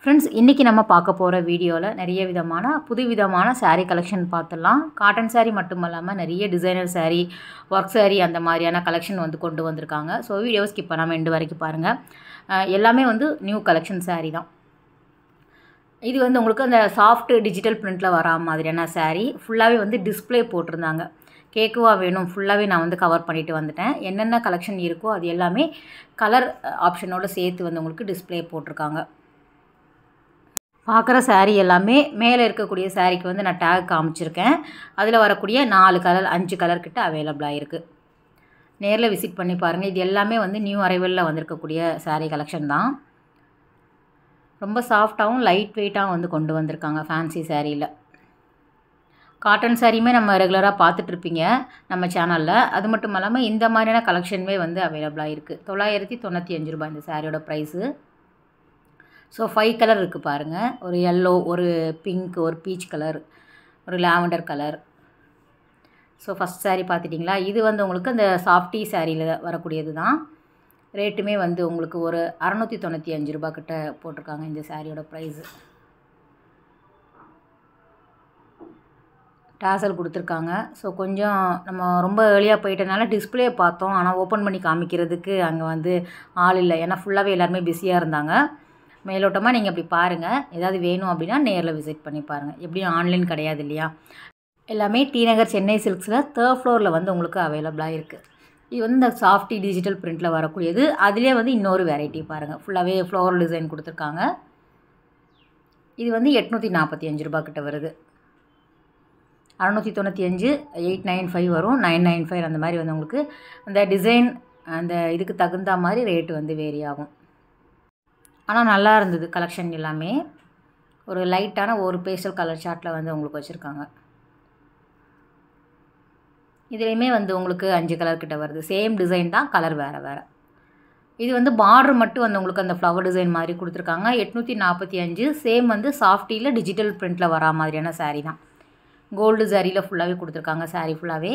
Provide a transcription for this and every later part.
Friends, இன்றைக்கி நம்ம பார்க்க போகிற வீடியோவில் நிறைய விதமான புதுவிதமான saree கலெக்ஷன் பார்த்துடலாம். காட்டன் saree மட்டும் இல்லாமல் நிறைய டிசைனர் saree, ஒர்க் saree அந்த மாதிரியான கலெக்ஷன் வந்து கொண்டு வந்திருக்காங்க. ஸோ வீடியோ ஸ்கிப் பண்ணாமல் எண்டு வரைக்கும் பாருங்கள். எல்லாமே வந்து நியூ கலெக்ஷன் saree தான். இது வந்து உங்களுக்கு அந்த சாஃப்ட் டிஜிட்டல் பிரிண்டில் வரா மாதிரியான saree ஃபுல்லாகவே வந்து டிஸ்பிளே போட்டிருந்தாங்க. கேக்குவா வேணும் ஃபுல்லாகவே நான் வந்து கவர் பண்ணிவிட்டு வந்துட்டேன். என்னென்ன கலெக்ஷன் இருக்கோ அது எல்லாமே கலர் ஆப்ஷனோடு சேர்த்து வந்து உங்களுக்கு டிஸ்பிளே போட்டிருக்காங்க. பார்க்குற saree எல்லாமே மேலே இருக்கக்கூடிய சாரீக்கு வந்து நான் டேக் காமிச்சிருக்கேன். அதில் வரக்கூடிய 4 கலர் 5 கலர் கிட்ட அவைலபிளாக இருக்குது. நேரில் விசிட் பண்ணி பாருங்கள். இது எல்லாமே வந்து நியூ அரைவலில் வந்திருக்கக்கூடிய saree கலெக்ஷன் தான். ரொம்ப சாஃப்டாகவும் லைட் வெயிட்டாகவும் வந்து கொண்டு வந்திருக்காங்க ஃபேன்சி சாரியில். காட்டன் சாரியுமே நம்ம ரெகுலராக பார்த்துட்ருப்பீங்க நம்ம சேனலில். அது மட்டும் இல்லாமல் இந்த மாதிரியான கலெக்ஷனுமே வந்து அவைலபிளாக இருக்குது. 995 ரூபாய் இந்த சாரியோட ப்ரைஸு. ஸோ 5 கலர் இருக்குது பாருங்கள். ஒரு எல்லோ, ஒரு பிங்க், ஒரு பீச் கலர், ஒரு lavender colour. So first saree பார்த்துட்டிங்களா? இது வந்து உங்களுக்கு அந்த சாஃப்டி சாரியில் வரக்கூடியது தான். ரேட்டுமே வந்து உங்களுக்கு ஒரு 695 ரூபா கிட்ட போட்டிருக்காங்க இந்த சாரியோட ப்ரைஸு. டாசல் கொடுத்துருக்காங்க. ஸோ கொஞ்சம் நம்ம ரொம்ப ஏர்லியாக போயிட்டனால டிஸ்பிளே பார்த்தோம். ஆனால் ஓப்பன் பண்ணி காமிக்கிறதுக்கு அங்கே வந்து ஆள் இல்லை. ஏன்னா ஃபுல்லாகவே எல்லாருமே பிஸியாக இருந்தாங்க. மேலோட்டமாக நீங்கள் அப்படி பாருங்கள். ஏதாவது வேணும் அப்படின்னா நேரில் விசிட் பண்ணி பாருங்கள். எப்படியும் ஆன்லைன் கிடையாது இல்லையா? எல்லாமே டி நகர் சென்னை சில்க்ஸில் 3rd ஃப்ளோரில் வந்து உங்களுக்கு அவைலபிளாக இருக்குது. இது வந்து இந்த சாஃப்டி டிஜிட்டல் பிரிண்டில் வரக்கூடியது. அதிலே வந்து இன்னொரு வெரைட்டி பாருங்கள். ஃபுல்லாகவே ஃப்ளோரல் டிசைன் கொடுத்துருக்காங்க. இது வந்து 845 ரூபா கிட்ட வருது. 695, 895 வரும், 995 அந்த மாதிரி வந்து உங்களுக்கு அந்த டிசைன் அந்த இதுக்கு தகுந்த மாதிரி ரேட்டு வந்து வேரி ஆகும். ஆனால் நல்லா இருந்தது கலெக்ஷன் எல்லாமே. ஒரு லைட்டான ஒரு பேஸ்டல் கலர் சார்ட்டில் வந்து உங்களுக்கு வச்சுருக்காங்க. இதுலேயுமே வந்து உங்களுக்கு 5 கலர் கிட்ட வருது. சேம் டிசைன் தான், கலர் வேறு வேறு. இது வந்து பார்டர் மட்டும் வந்து உங்களுக்கு அந்த ஃப்ளவர் டிசைன் மாதிரி கொடுத்துருக்காங்க. 845 சேம் வந்து சாஃப்டியில் டிஜிட்டல் பிரிண்டில் வரா மாதிரியான saree தான். கோல்டு சாரியில் ஃபுல்லாகவே கொடுத்துருக்காங்க. saree ஃபுல்லாகவே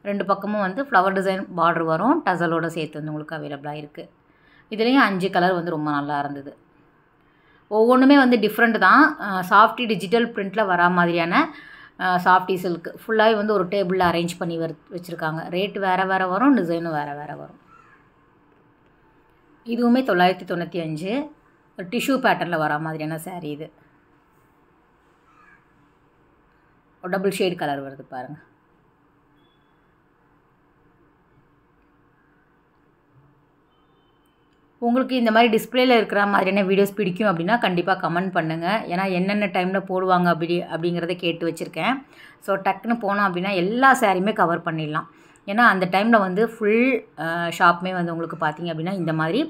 2 பக்கமும் வந்து ஃப்ளவர் டிசைன் பார்டர் வரும். டசலோடு சேர்த்து வந்து உங்களுக்கு அவைலபிளாக இருக்குது. இதுலேயும் 5 கலர் வந்து ரொம்ப நல்லா இருந்தது. ஒவ்வொன்றுமே வந்து டிஃப்ரெண்ட் தான். சாஃப்டி டிஜிட்டல் பிரிண்டில் வரா மாதிரியான சாஃப்டி சில்க் ஃபுல்லாகவே வந்து ஒரு டேபிளில் அரேஞ்ச் பண்ணி வச்சுருக்காங்க. ரேட்டு வேறு வேறு வரும், டிசைனும் வேறு வேறு வரும். இதுவுமே 995. ஒரு டிஷ்யூ பேட்டர்னில் வரா மாதிரியான saree இது. ஒரு டபுள் ஷேட் கலர் வருது பாருங்கள். உங்களுக்கு இந்த மாதிரி டிஸ்பிளேயில் இருக்கிற மாதிரியான வீடியோஸ் பிடிக்கும் அப்படின்னா கண்டிப்பாக கமெண்ட் பண்ணுங்கள். ஏன்னா என்னென்ன டைமில் போடுவாங்க அப்படிங்கிறத கேட்டு வச்சுருக்கேன். ஸோ டக்குன்னு போனோம் அப்படின்னா எல்லா சாரியுமே கவர் பண்ணிடலாம். ஏன்னா அந்த டைமில் வந்து ஃபுல் ஷாப்புமே வந்து உங்களுக்கு பார்த்திங்க அப்படின்னா இந்த மாதிரி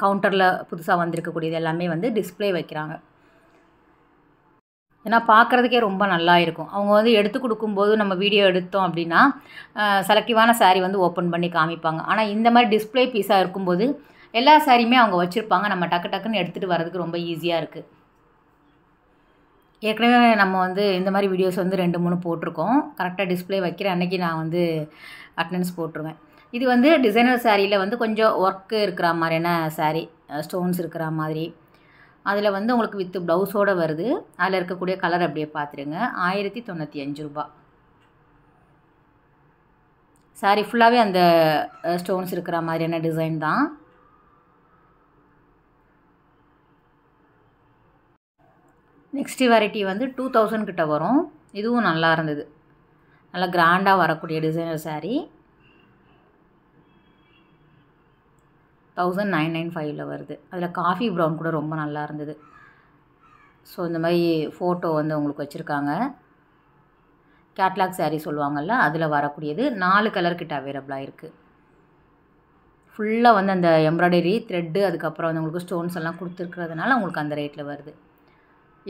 கவுண்டரில் புதுசாக வந்திருக்கக்கூடியது எல்லாமே வந்து டிஸ்பிளே வைக்கிறாங்க. ஏன்னா பார்க்குறதுக்கே ரொம்ப நல்லா இருக்கும். அவங்க வந்து எடுத்து கொடுக்கும்போது நம்ம வீடியோ எடுத்தோம் அப்படின்னா செலக்டிவான saree வந்து ஓப்பன் பண்ணி காமிப்பாங்க. ஆனால் இந்த மாதிரி டிஸ்பிளே பீஸாக இருக்கும்போது எல்லா சாரியுமே அவங்க வச்சுருப்பாங்க. நம்ம டக்கு டக்குன்னு எடுத்துகிட்டு வரதுக்கு ரொம்ப ஈஸியாக இருக்குது. ஏற்கனவே நம்ம வந்து இந்த மாதிரி வீடியோஸ் வந்து 2, 3 போட்டிருக்கோம். கரெக்டாக டிஸ்பிளே வைக்கிற அன்றைக்கி நான் வந்து அட்டெண்டன்ஸ் போட்டுருவேன். இது வந்து டிசைனர் சாரியில் வந்து கொஞ்சம் ஒர்க்கு இருக்கிற மாதிரியான saree, ஸ்டோன்ஸ் இருக்கிற மாதிரி. அதில் வந்து உங்களுக்கு வித் ப்ளவுஸோடு வருது. அதில் இருக்கக்கூடிய கலர் அப்படியே பார்த்துருங்க. 1095 ரூபா. saree ஃபுல்லாகவே அந்த ஸ்டோன்ஸ் இருக்கிற மாதிரியான டிசைன் தான். நெக்ஸ்ட்டு வெரைட்டி வந்து 2000 கிட்ட வரும். இதுவும் நல்லா இருந்தது. நல்லா கிராண்டாக வரக்கூடிய டிசைனர் saree. 1995ல் வருது. அதில் காஃபி ப்ரௌன் கூட ரொம்ப நல்லா இருந்தது. ஸோ இந்த மாதிரி ஃபோட்டோ வந்து உங்களுக்கு வச்சுருக்காங்க. கேட்லாக் saree சொல்லுவாங்கள்ல, அதில் வரக்கூடியது 4 கலர் கிட்ட அவைலபிளாக இருக்குது. ஃபுல்லாக வந்து அந்த எம்ப்ராய்டரி த்ரெட்டு அதுக்கப்புறம் வந்து உங்களுக்கு ஸ்டோன்ஸ் எல்லாம் கொடுத்துருக்கிறதுனால உங்களுக்கு அந்த ரேட்டில் வருது.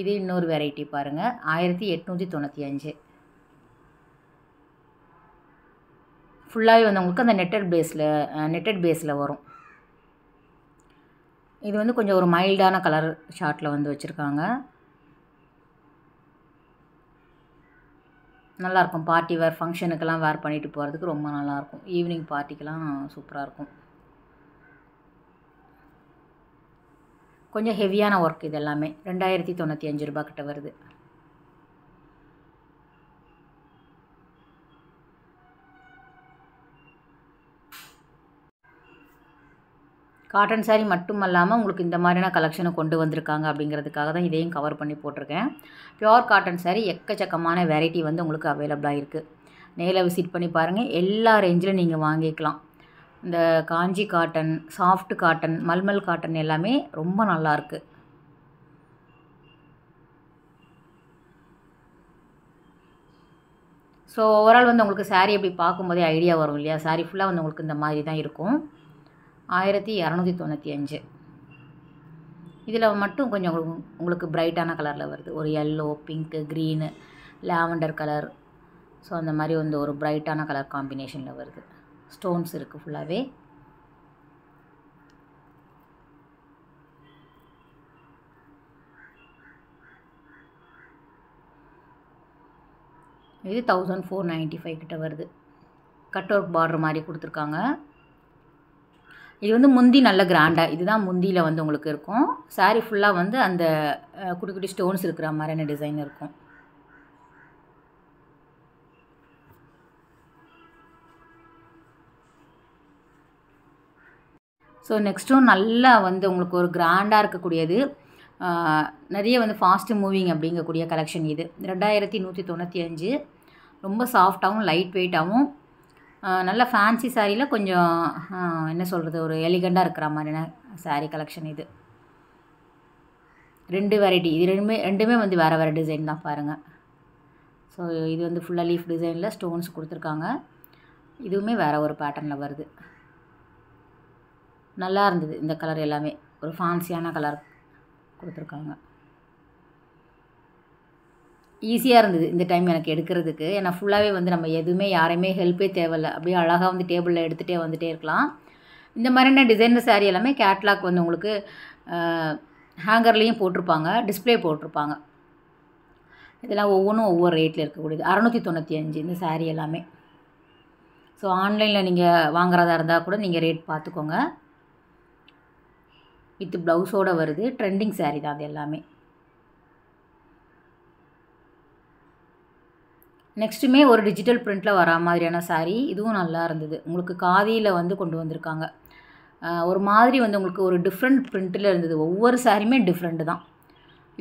இது இன்னொரு வெரைட்டி பாருங்கள். 1895. ஃபுல்லாகவே வந்து உங்களுக்கு அந்த நெட்டட் பேஸில் வரும். இது வந்து கொஞ்சம் ஒரு மைல்டான கலர் ஷார்ட்டில் வந்து வச்சுருக்காங்க. நல்லாயிருக்கும். பார்ட்டி வேர் ஃபங்க்ஷனுக்கெல்லாம் வேர் பண்ணிட்டு போகிறதுக்கு ரொம்ப நல்லாயிருக்கும். ஈவினிங் பார்ட்டிக்கெலாம் சூப்பராக இருக்கும். கொஞ்சம் ஹெவியான ஒர்க் இது எல்லாமே. 2095 ரூபா கிட்ட வருது. காட்டன் சாரீ மட்டும் இல்லாமல் உங்களுக்கு இந்த மாதிரியான கலெக்ஷனை கொண்டு வந்திருக்காங்க அப்படிங்கிறதுக்காக தான் இதையும் கவர் பண்ணி போட்டிருக்கேன். பியோர் காட்டன் சாரீ எக்கச்சக்கமான வெரைட்டி வந்து உங்களுக்கு அவைலபிளாக இருக்குது. நேரில் விசிட் பண்ணி பாருங்கள். எல்லா ரேஞ்சிலும் நீங்கள் வாங்கிக்கலாம். இந்த Kanchi cotton, soft cotton, mulmul cotton எல்லாமே ரொம்ப நல்லாயிருக்கு. ஸோ ஓவரால் வந்து உங்களுக்கு சாரீ அப்படி பார்க்கும்போதே ஐடியா வரும் இல்லையா? சாரீ ஃபுல்லாக வந்து உங்களுக்கு இந்த மாதிரி தான் இருக்கும். 1295. இதில் மட்டும் கொஞ்சம் உங்களுக்கு பிரைட்டான கலரில் வருது. ஒரு yellow, pink, green, lavender colour. So அந்த மாதிரி வந்து ஒரு பிரைட்டான கலர் காம்பினேஷனில் வருது. ஸ்டோன்ஸ் இருக்குது ஃபுல்லாகவே. இது 1495 கிட்ட வருது. கட் ஒர்க் பார்டர் மாதிரி கொடுத்துருக்காங்க. இது வந்து முந்தி நல்ல கிராண்டாக, இதுதான் முந்தியில் வந்து உங்களுக்கு இருக்கும். சாரீ ஃபுல்லாக வந்து அந்த குட்டி குட்டி ஸ்டோன்ஸ் இருக்கிற மாதிரியான டிசைன் இருக்கும். ஸோ நெக்ஸ்ட்டும் நல்லா வந்து உங்களுக்கு ஒரு கிராண்டாக இருக்கக்கூடியது, நிறைய வந்து ஃபாஸ்ட்டு மூவிங் அப்படிங்கக்கூடிய கலெக்ஷன் இது. 2195. ரொம்ப சாஃப்டாகவும் லைட் வெயிட்டாகவும் நல்ல ஃபேன்சி சாரியில் கொஞ்சம் என்ன சொல்கிறது, ஒரு எலிகண்டாக இருக்கிற மாதிரியான சாரீ கலெக்ஷன் இது. 2 வெரைட்டி. இது ரெண்டுமே வந்து வேறு வேறு டிசைன் தான் பாருங்கள். ஸோ இது வந்து ஃபுல்லாக லீஃப் டிசைனில் ஸ்டோன்ஸ் கொடுத்துருக்காங்க. இதுவுமே வேறு ஒரு பேட்டர்னில் வருது. நல்லா இருந்தது இந்த கலர் எல்லாமே. ஒரு ஃபேன்சியான கலர் கொடுத்துருக்காங்க. ஈஸியாக இருந்தது இந்த டைம் எனக்கு எடுக்கிறதுக்கு. ஏன்னா ஃபுல்லாகவே வந்து நம்ம எதுவுமே யாரையுமே ஹெல்ப்பே தேவையில்லை. அப்படியே அழகாக வந்து டேபிளில் எடுத்துகிட்டே வந்துகிட்டே இருக்கலாம். இந்த மாதிரியான டிசைனர் சாரீ எல்லாமே கேட்லாக் வந்து உங்களுக்கு ஹேங்கர்லேயும் போட்டிருப்பாங்க, டிஸ்பிளே போட்டிருப்பாங்க. இதெல்லாம் ஒவ்வொன்றும் ஒவ்வொரு ரேட்டில் இருக்கக்கூடியது. 695 இந்த சாரீ எல்லாமே. ஸோ ஆன்லைனில் நீங்கள் வாங்குறதா இருந்தால் கூட நீங்கள் ரேட் பார்த்துக்கோங்க. வித் ப்ளவுஸோடு வருது. ட்ரெண்டிங் சாரீ தான் அது எல்லாமே. நெக்ஸ்ட்டுமே ஒரு டிஜிட்டல் பிரிண்டில் வரா மாதிரியான சாரீ. இதுவும் நல்லா இருந்தது. உங்களுக்கு காதியில் வந்து கொண்டு வந்திருக்காங்க. ஒரு மாதிரி வந்து உங்களுக்கு ஒரு டிஃப்ரெண்ட் பிரிண்ட்டில் இருந்தது. ஒவ்வொரு சாரியுமே டிஃப்ரெண்ட்டு தான்.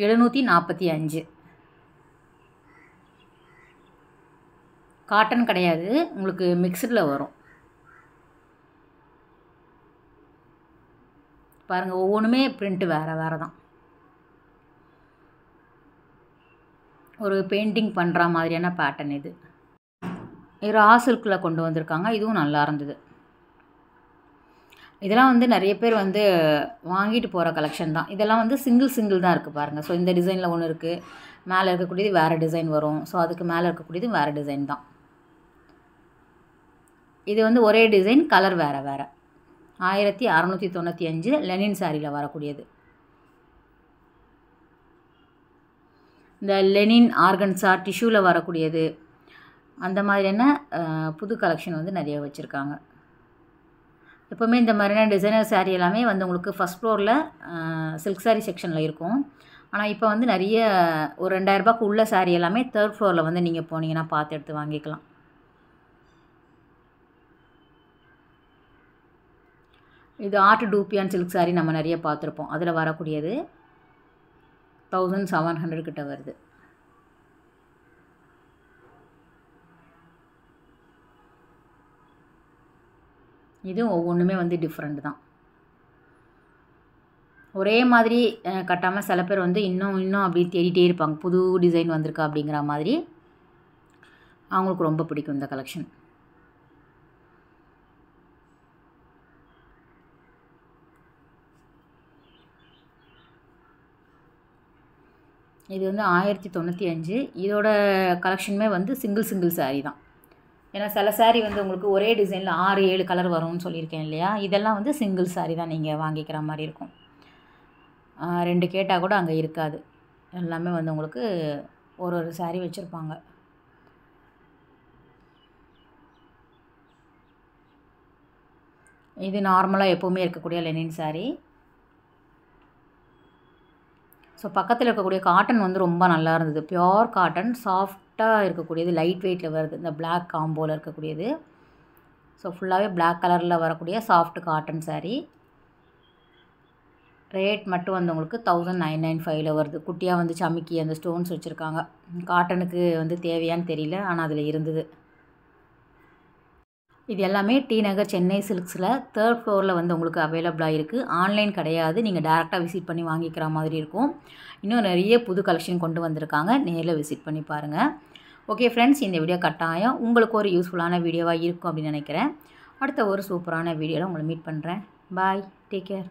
745. காட்டன் கிடையாது, உங்களுக்கு மிக்சடில் வரும். பாருங்கள், ஒவ்வொன்றுமே பிரிண்ட்டு வேறு வேறு தான். ஒரு பெயிண்டிங் பண்ணுற மாதிரியான பேட்டர்ன் இது. ரா சில்கில் கொண்டு வந்திருக்காங்க. இதுவும் நல்லா இருந்தது. இதெல்லாம் வந்து நிறைய பேர் வந்து வாங்கிட்டு போகிற கலெக்ஷன் தான். இதெல்லாம் வந்து சிங்கிள் தான் இருக்குது பாருங்கள். ஸோ இந்த டிசைனில் ஒன்று இருக்குது, மேலே இருக்கக்கூடியது வேறு டிசைன் வரும். ஸோ அதுக்கு மேலே இருக்கக்கூடியது வேறு டிசைன் தான். இது வந்து ஒரே டிசைன், கலர் வேறு வேறு. 1695 லெனின் சாரியில் வரக்கூடியது. இந்த லெனின் ஆர்கன்ஸா டிஷ்யூவில் வரக்கூடியது, அந்த மாதிரியான புது கலெக்ஷன் வந்து நிறைய வச்சுருக்காங்க. எப்போவுமே இந்த மாதிரியான டிசைனர் சாரீ எல்லாமே வந்து உங்களுக்கு ஃபஸ்ட் ஃப்ளோரில் சில்க் சாரீ செக்ஷனில் இருக்கும். ஆனால் இப்போ வந்து நிறைய ஒரு 2000 ரூபாய்க்கு உள்ள சாரீ எல்லாமே 3rd ஃப்ளோரில் வந்து நீங்கள் போனீங்கன்னா பார்த்து எடுத்து வாங்கிக்கலாம். இது ஆர்ட் டூப்பியான் சில்க் சாரீ நம்ம நிறைய பார்த்துருப்போம். அதில் வரக்கூடியது 1700 கிட்ட வருது. இதுவும் ஒவ்வொன்றுமே வந்து டிஃப்ரெண்ட் தான். ஒரே மாதிரி கட்டாமல் சில பேர் வந்து இன்னும் அப்படி தேடிட்டே இருப்பாங்க. புது டிசைன் வந்திருக்கா அப்படிங்கிற மாதிரி. அவங்களுக்கு ரொம்ப பிடிக்கும் இந்த கலெக்ஷன். இது வந்து 1095. இதோட கலெக்ஷனுமே வந்து சிங்கிள் சாரீ தான். ஏன்னா சில சாரீ வந்து உங்களுக்கு ஒரே டிசைனில் 6-7 கலர் வரும்னு சொல்லியிருக்கேன் இல்லையா? இதெல்லாம் வந்து சிங்கிள் சாரீ தான் நீங்கள் வாங்கிக்கிற மாதிரி இருக்கும். 2 கேட்டால் கூட அங்கே இருக்காது. எல்லாமே வந்து உங்களுக்கு ஒரு சாரீ வச்சுருப்பாங்க. இது நார்மலாக எப்போவுமே இருக்கக்கூடிய லெனின் சாரீ. ஸோ பக்கத்தில் இருக்கக்கூடிய காட்டன் வந்து ரொம்ப நல்லா இருந்தது. பியோர் காட்டன், சாஃப்டாக இருக்கக்கூடியது, லைட் வெயிட்டில் வருது. இந்த பிளாக் காம்போவில் இருக்கக்கூடியது. ஸோ ஃபுல்லாகவே பிளாக் கலரில் வரக்கூடிய சாஃப்ட் காட்டன் சாரீ. ரேட் மட்டும் வந்து உங்களுக்கு 1995 வருது. குட்டியாக வந்து சமிக்கி அந்த ஸ்டோன்ஸ் வச்சுருக்காங்க. காட்டனுக்கு வந்து தேவையான்னு தெரியல, ஆனால் அதில் இருந்தது. இது எல்லாமே டி நகர் சென்னை சில்க்ஸில் 3rd ஃப்ளோரில் வந்து உங்களுக்கு அவைலபிளாக இருக்குது. ஆன்லைன் கிடையாது, நீங்கள் டேரெக்டாக விசிட் பண்ணி வாங்கிக்கிற மாதிரி இருக்கும். இன்னும் நிறைய புது கலெக்ஷன் கொண்டு வந்திருக்காங்க, நேரில் விசிட் பண்ணி பாருங்கள். ஓகே ஃப்ரெண்ட்ஸ், இந்த வீடியோ கட்டாயம் உங்களுக்கு ஒரு யூஸ்ஃபுல்லான வீடியோவாக இருக்கும் அப்படின்னு நினைக்கிறேன். அடுத்த ஒரு சூப்பரான வீடியோவில் உங்களை மீட் பண்ணுறேன். பாய், டேக் கேர்.